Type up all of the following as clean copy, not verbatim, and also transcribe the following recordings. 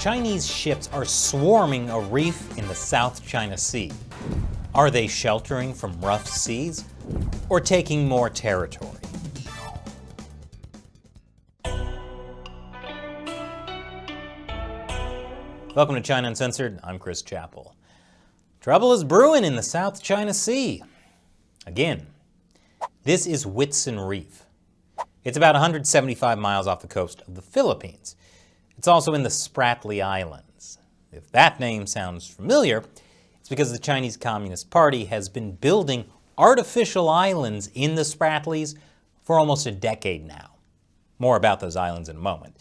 Chinese ships are swarming a reef in the South China Sea. Are they sheltering from rough seas or taking more territory? Welcome to China Uncensored. I'm Chris Chappell. Trouble is brewing in the South China Sea. Again, this is Whitsun Reef. It's about 175 miles off the coast of the Philippines. It's also in the Spratly Islands. If that name sounds familiar, it's because the Chinese Communist Party has been building artificial islands in the Spratlys for almost a decade now. More about those islands in a moment.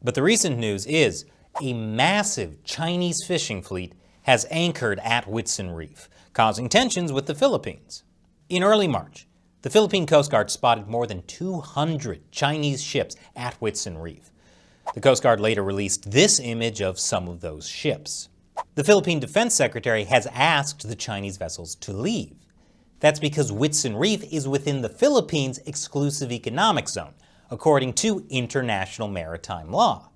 But the recent news is a massive Chinese fishing fleet has anchored at Whitsun Reef, causing tensions with the Philippines. In early March, the Philippine Coast Guard spotted more than 200 Chinese ships at Whitsun Reef. The Coast Guard later released this image of some of those ships. The Philippine Defense Secretary has asked the Chinese vessels to leave. That's because Whitsun Reef is within the Philippines' exclusive economic zone, according to international maritime law.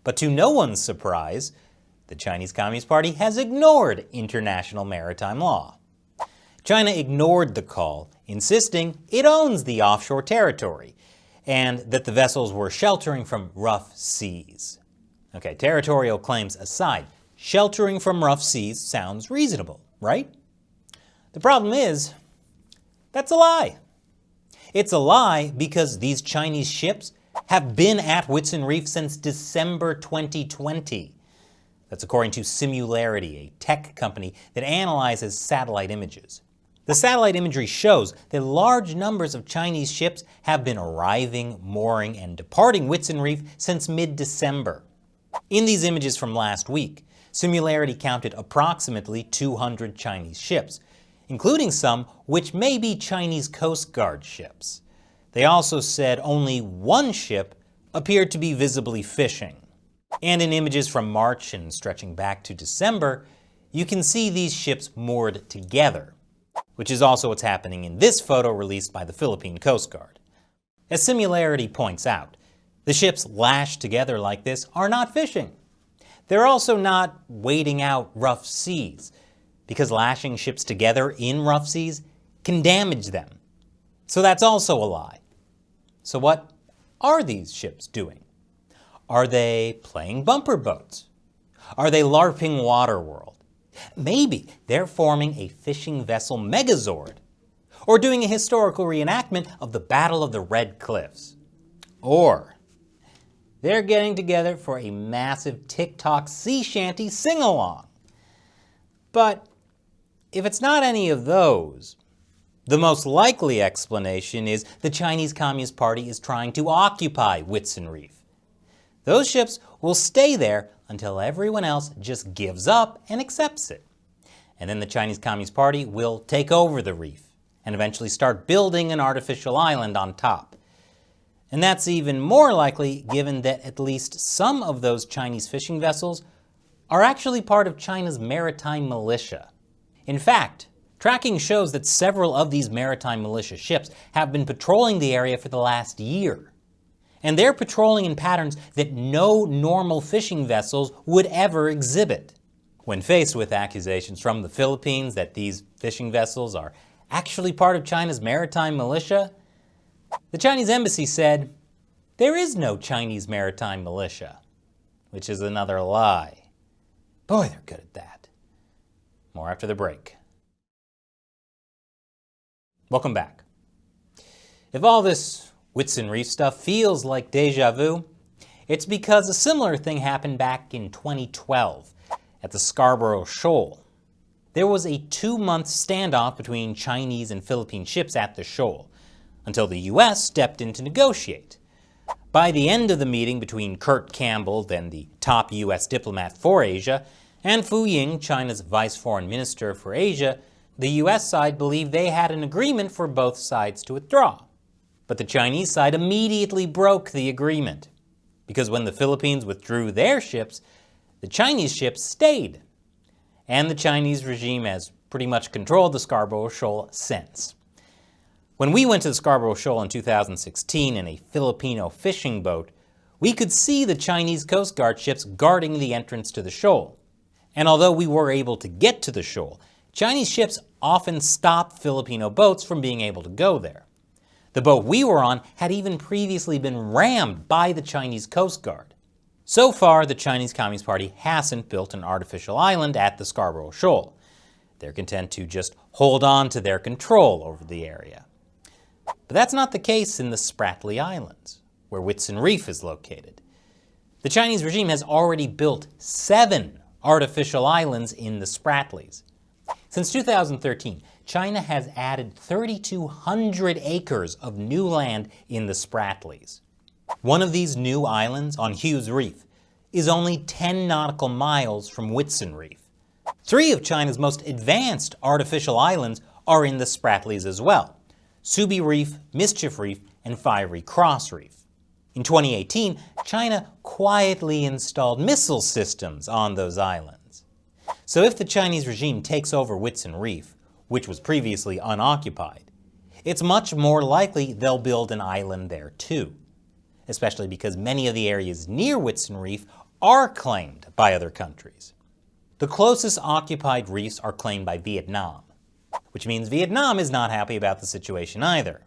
But to no one's surprise, the Chinese Communist Party has ignored international maritime law. China ignored the call, insisting it owns the offshore territory, and that the vessels were sheltering from rough seas. Okay, territorial claims aside, sheltering from rough seas sounds reasonable, right? The problem is, that's a lie. It's a lie because these Chinese ships have been at Whitsun Reef since December 2020. That's according to Simularity, a tech company that analyzes satellite images. The satellite imagery shows that large numbers of Chinese ships have been arriving, mooring, and departing Whitsun Reef since mid-December. In these images from last week, Simularity counted approximately 200 Chinese ships, including some which may be Chinese Coast Guard ships. They also said only one ship appeared to be visibly fishing. And in images from March and stretching back to December, you can see these ships moored together, which is also what's happening in this photo released by the Philippine Coast Guard. As Simularity points out, the ships lashed together like this are not fishing. They're also not waiting out rough seas, because lashing ships together in rough seas can damage them. So that's also a lie. So what are these ships doing? Are they playing bumper boats? Are they LARPing Waterworld? Maybe they're forming a fishing vessel megazord, or doing a historical reenactment of the Battle of the Red Cliffs. Or they're getting together for a massive TikTok sea shanty sing-along. But if it's not any of those, the most likely explanation is the Chinese Communist Party is trying to occupy Whitsun Reef. Those ships will stay there until everyone else just gives up and accepts it. And then the Chinese Communist Party will take over the reef and eventually start building an artificial island on top. And that's even more likely given that at least some of those Chinese fishing vessels are actually part of China's maritime militia. In fact, tracking shows that several of these maritime militia ships have been patrolling the area for the last year. And they're patrolling in patterns that no normal fishing vessels would ever exhibit. When faced with accusations from the Philippines that these fishing vessels are actually part of China's maritime militia, the Chinese embassy said, there is no Chinese maritime militia, which is another lie. Boy, they're good at that. More after the break. Welcome back. If all this Whitsun Reef stuff feels like deja vu, it's because a similar thing happened back in 2012 at the Scarborough Shoal. There was a 2-month standoff between Chinese and Philippine ships at the shoal, until the US stepped in to negotiate. By the end of the meeting between Kurt Campbell, then the top US diplomat for Asia, and Fu Ying, China's vice foreign minister for Asia, the US side believed they had an agreement for both sides to withdraw. But the Chinese side immediately broke the agreement, because when the Philippines withdrew their ships, the Chinese ships stayed. And the Chinese regime has pretty much controlled the Scarborough Shoal since. When we went to the Scarborough Shoal in 2016 in a Filipino fishing boat, we could see the Chinese Coast Guard ships guarding the entrance to the shoal. And although we were able to get to the shoal, Chinese ships often stopped Filipino boats from being able to go there. The boat we were on had even previously been rammed by the Chinese Coast Guard. So far, the Chinese Communist Party hasn't built an artificial island at the Scarborough Shoal. They're content to just hold on to their control over the area. But that's not the case in the Spratly Islands, where Whitsun Reef is located. The Chinese regime has already built 7 artificial islands in the Spratlys. Since 2013, China has added 3,200 acres of new land in the Spratlys. One of these new islands on Hughes Reef is only 10 nautical miles from Whitsun Reef. 3 of China's most advanced artificial islands are in the Spratlys as well: Subi Reef, Mischief Reef, and Fiery Cross Reef. In 2018, China quietly installed missile systems on those islands. So if the Chinese regime takes over Whitsun Reef, which was previously unoccupied, it's much more likely they'll build an island there too, especially because many of the areas near Whitsun Reef are claimed by other countries. The closest occupied reefs are claimed by Vietnam, which means Vietnam is not happy about the situation either.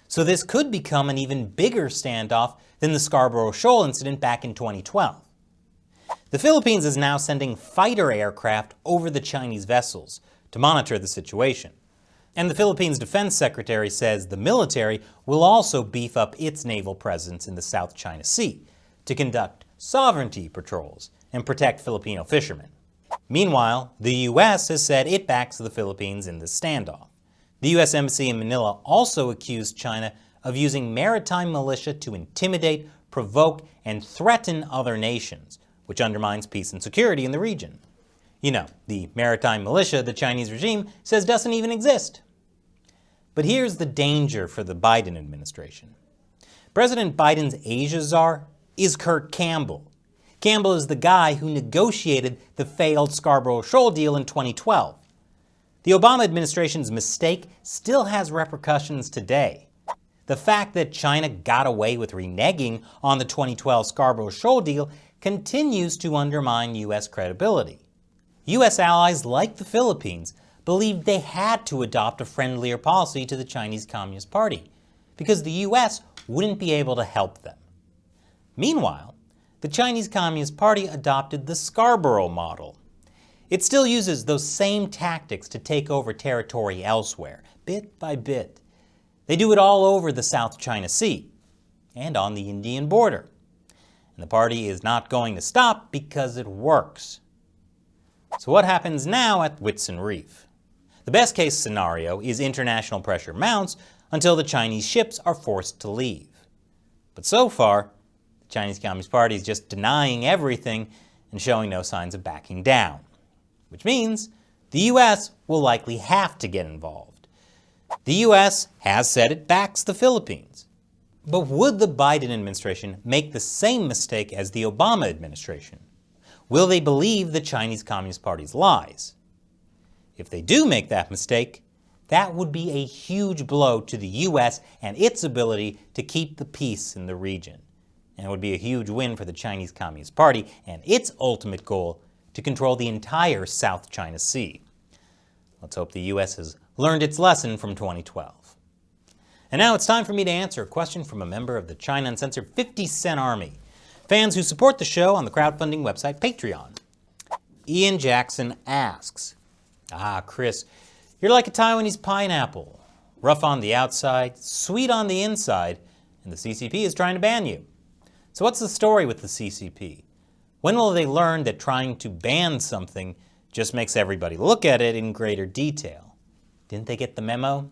So this could become an even bigger standoff than the Scarborough Shoal incident back in 2012. The Philippines is now sending fighter aircraft over the Chinese vessels to monitor the situation. And the Philippines Defense Secretary says the military will also beef up its naval presence in the South China Sea to conduct sovereignty patrols and protect Filipino fishermen. Meanwhile, the U.S. has said it backs the Philippines in this standoff. The U.S. Embassy in Manila also accused China of using maritime militia to intimidate, provoke, and threaten other nations, which undermines peace and security in the region. You know, the maritime militia the Chinese regime says doesn't even exist. But here's the danger for the Biden administration. President Biden's Asia czar is Kurt Campbell. Campbell is the guy who negotiated the failed Scarborough Shoal deal in 2012. The Obama administration's mistake still has repercussions today. The fact that China got away with reneging on the 2012 Scarborough Shoal deal continues to undermine U.S. credibility. U.S. allies like the Philippines believed they had to adopt a friendlier policy to the Chinese Communist Party because the U.S. wouldn't be able to help them. Meanwhile, the Chinese Communist Party adopted the Scarborough model. It still uses those same tactics to take over territory elsewhere, bit by bit. They do it all over the South China Sea and on the Indian border. And the party is not going to stop because it works. So what happens now at Whitsun Reef? The best case scenario is international pressure mounts until the Chinese ships are forced to leave. But so far, the Chinese Communist Party is just denying everything and showing no signs of backing down, which means the U.S. will likely have to get involved. The U.S. has said it backs the Philippines. But would the Biden administration make the same mistake as the Obama administration? Will they believe the Chinese Communist Party's lies? If they do make that mistake, that would be a huge blow to the U.S. and its ability to keep the peace in the region. And it would be a huge win for the Chinese Communist Party and its ultimate goal to control the entire South China Sea. Let's hope the U.S. has learned its lesson from 2012. And now it's time for me to answer a question from a member of the China Uncensored 50 Cent Army, fans who support the show on the crowdfunding website Patreon. Ian Jackson asks, Chris, you're like a Taiwanese pineapple, rough on the outside, sweet on the inside, and the CCP is trying to ban you. So what's the story with the CCP? When will they learn that trying to ban something just makes everybody look at it in greater detail? Didn't they get the memo?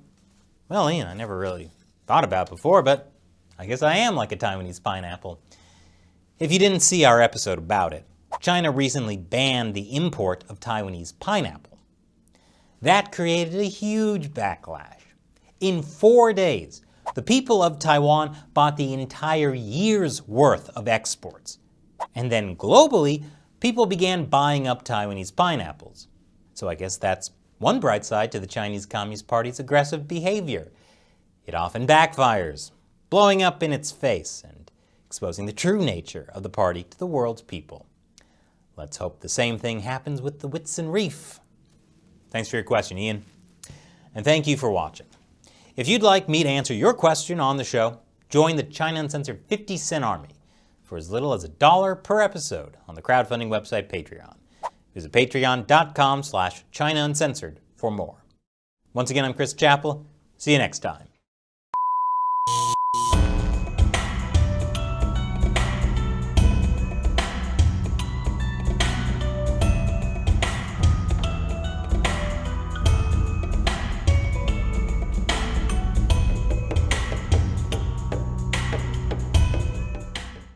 Well, Ian, I never really thought about it before, but I guess I am like a Taiwanese pineapple. If you didn't see our episode about it, China recently banned the import of Taiwanese pineapple. That created a huge backlash. In 4 days, the people of Taiwan bought the entire year's worth of exports. And then globally, people began buying up Taiwanese pineapples. So I guess that's one bright side to the Chinese Communist Party's aggressive behavior. It often backfires, blowing up in its face and exposing the true nature of the party to the world's people. Let's hope the same thing happens with the Whitsun Reef. Thanks for your question, Ian. And thank you for watching. If you'd like me to answer your question on the show, join the China Uncensored 50-cent army for as little as $1 per episode on the crowdfunding website Patreon. Visit patreon.com/ChinaUncensored for more. Once again, I'm Chris Chappell. See you next time.